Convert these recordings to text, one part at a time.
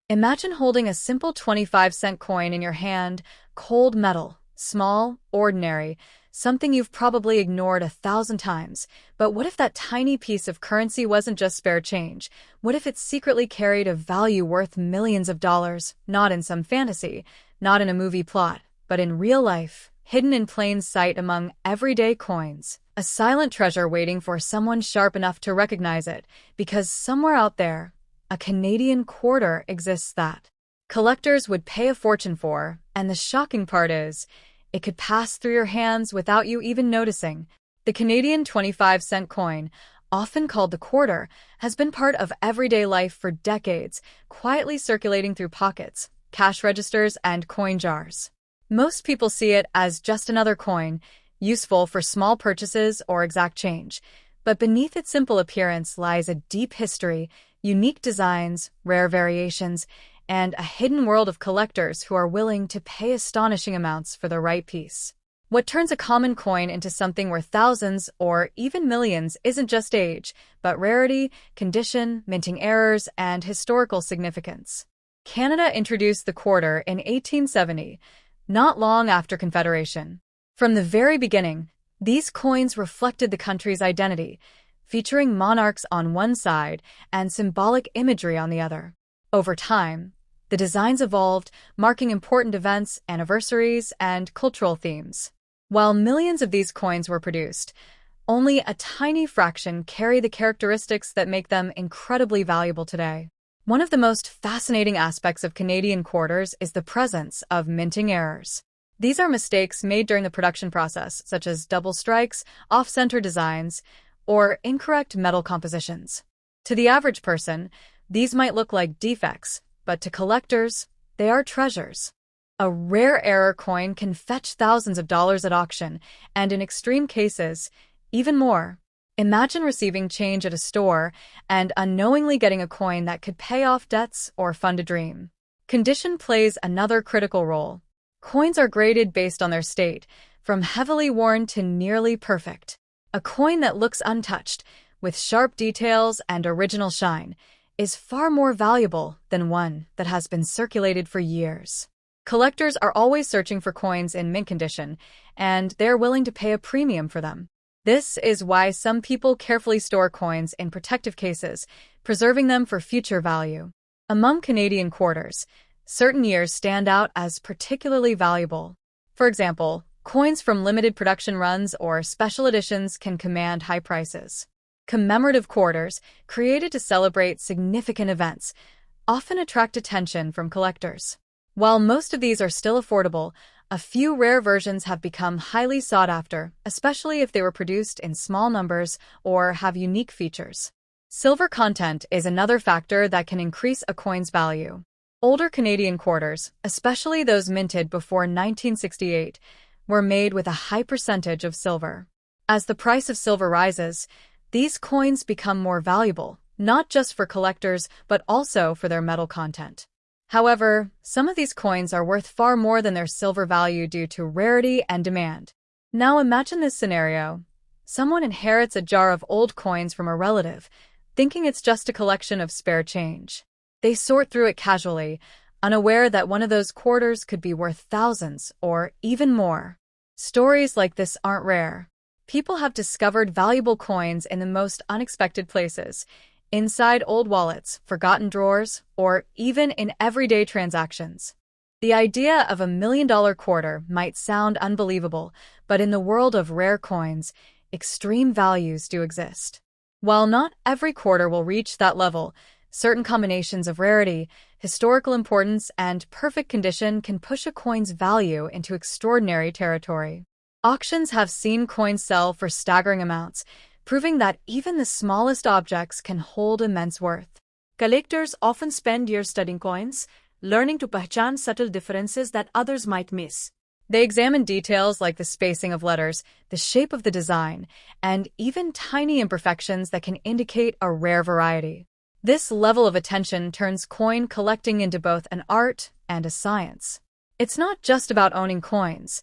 Imagine holding a simple 25-cent coin in your hand, cold metal, small, ordinary, something you've probably ignored 1,000 times. But what if that tiny piece of currency wasn't just spare change? What if it secretly carried a value worth millions of dollars, not in some fantasy, not in a movie plot, but in real life, hidden in plain sight among everyday coins? A silent treasure waiting for someone sharp enough to recognize it, because somewhere out there, a Canadian quarter exists that collectors would pay a fortune for, and the shocking part is, it could pass through your hands without you even noticing. The Canadian 25-cent coin, often called the quarter, has been part of everyday life for decades, quietly circulating through pockets, cash registers, and coin jars. Most people see it as just another coin, useful for small purchases or exact change. But beneath its simple appearance lies a deep history, unique designs, rare variations, and a hidden world of collectors who are willing to pay astonishing amounts for the right piece. What turns a common coin into something worth thousands or even millions isn't just age, but rarity, condition, minting errors, and historical significance. Canada introduced the quarter in 1870, not long after Confederation. From the very beginning, these coins reflected the country's identity, featuring monarchs on one side and symbolic imagery on the other. Over time, the designs evolved, marking important events, anniversaries, and cultural themes. While millions of these coins were produced, only a tiny fraction carry the characteristics that make them incredibly valuable today. One of the most fascinating aspects of Canadian quarters is the presence of minting errors. These are mistakes made during the production process, such as double strikes, off-center designs, or incorrect metal compositions. To the average person, these might look like defects, but to collectors, they are treasures. A rare error coin can fetch thousands of dollars at auction, and in extreme cases, even more. Imagine receiving change at a store and unknowingly getting a coin that could pay off debts or fund a dream. Condition plays another critical role. Coins are graded based on their state, from heavily worn to nearly perfect. A coin that looks untouched, with sharp details and original shine, is far more valuable than one that has been circulated for years. Collectors are always searching for coins in mint condition, and they're willing to pay a premium for them. This is why some people carefully store coins in protective cases, preserving them for future value. Among Canadian quarters, certain years stand out as particularly valuable. For example, coins from limited production runs or special editions can command high prices. Commemorative quarters, created to celebrate significant events, often attract attention from collectors. While most of these are still affordable, a few rare versions have become highly sought after, especially if they were produced in small numbers or have unique features. Silver content is another factor that can increase a coin's value. Older Canadian quarters, especially those minted before 1968, were made with a high percentage of silver. As the price of silver rises, these coins become more valuable, not just for collectors, but also for their metal content. However, some of these coins are worth far more than their silver value due to rarity and demand. Now imagine this scenario. Someone inherits a jar of old coins from a relative, thinking it's just a collection of spare change. They sort through it casually, unaware that one of those quarters could be worth thousands or even more. Stories like this aren't rare. People have discovered valuable coins in the most unexpected places, inside old wallets, forgotten drawers, or even in everyday transactions. The idea of $1 million quarter might sound unbelievable, but in the world of rare coins, extreme values do exist. While not every quarter will reach that level, certain combinations of rarity, historical importance, and perfect condition can push a coin's value into extraordinary territory. Auctions have seen coins sell for staggering amounts, proving that even the smallest objects can hold immense worth. Collectors often spend years studying coins, learning to pahchan subtle differences that others might miss. They examine details like the spacing of letters, the shape of the design, and even tiny imperfections that can indicate a rare variety. This level of attention turns coin collecting into both an art and a science. It's not just about owning coins,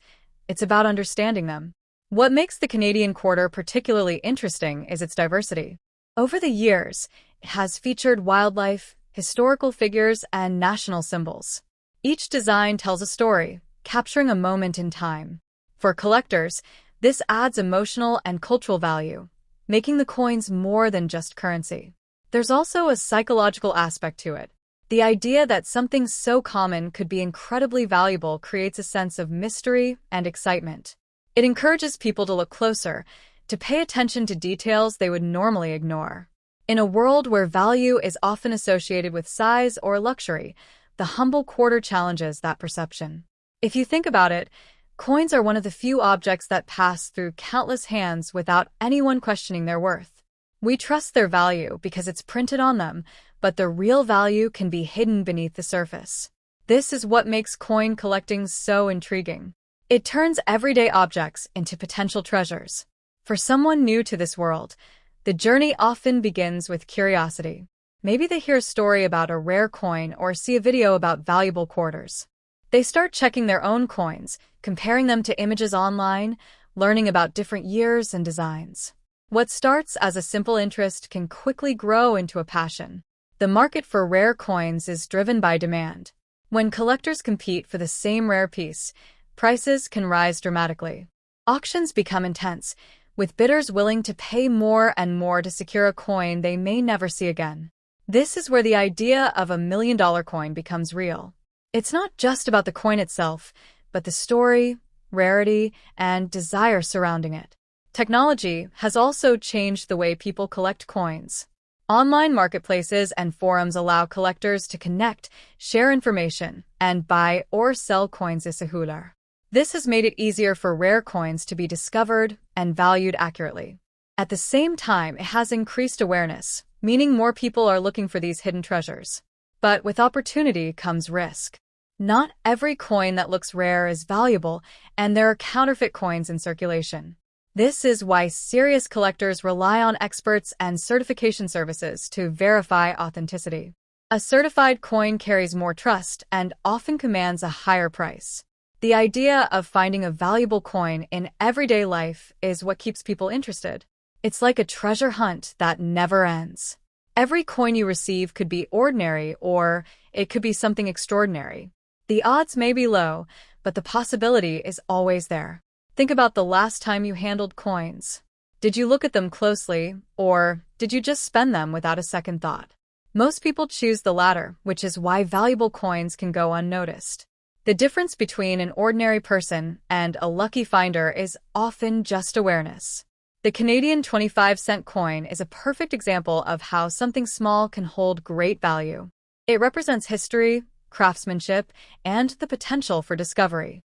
it's about understanding them. What makes the Canadian quarter particularly interesting is its diversity. Over the years, it has featured wildlife, historical figures, and national symbols. Each design tells a story, capturing a moment in time. For collectors, this adds emotional and cultural value, making the coins more than just currency. There's also a psychological aspect to it. The idea that something so common could be incredibly valuable creates a sense of mystery and excitement. It encourages people to look closer, to pay attention to details they would normally ignore. In a world where value is often associated with size or luxury, the humble quarter challenges that perception. If you think about it, coins are one of the few objects that pass through countless hands without anyone questioning their worth. We trust their value because it's printed on them, but the real value can be hidden beneath the surface. This is what makes coin collecting so intriguing. It turns everyday objects into potential treasures. For someone new to this world, the journey often begins with curiosity. Maybe they hear a story about a rare coin or see a video about valuable quarters. They start checking their own coins, comparing them to images online, learning about different years and designs. What starts as a simple interest can quickly grow into a passion. The market for rare coins is driven by demand. When collectors compete for the same rare piece, prices can rise dramatically. Auctions become intense, with bidders willing to pay more and more to secure a coin they may never see again. This is where the idea of a $1,000,000 coin becomes real. It's not just about the coin itself, but the story, rarity, and desire surrounding it. Technology has also changed the way people collect coins. Online marketplaces and forums allow collectors to connect, share information, and buy or sell coins isahullar. This has made it easier for rare coins to be discovered and valued accurately. At the same time, it has increased awareness, meaning more people are looking for these hidden treasures. But with opportunity comes risk. Not every coin that looks rare is valuable, and there are counterfeit coins in circulation. This is why serious collectors rely on experts and certification services to verify authenticity. A certified coin carries more trust and often commands a higher price. The idea of finding a valuable coin in everyday life is what keeps people interested. It's like a treasure hunt that never ends. Every coin you receive could be ordinary or it could be something extraordinary. The odds may be low, but the possibility is always there. Think about the last time you handled coins. Did you look at them closely, or did you just spend them without a second thought? Most people choose the latter, which is why valuable coins can go unnoticed. The difference between an ordinary person and a lucky finder is often just awareness. The Canadian 25-cent coin is a perfect example of how something small can hold great value. It represents history, craftsmanship, and the potential for discovery.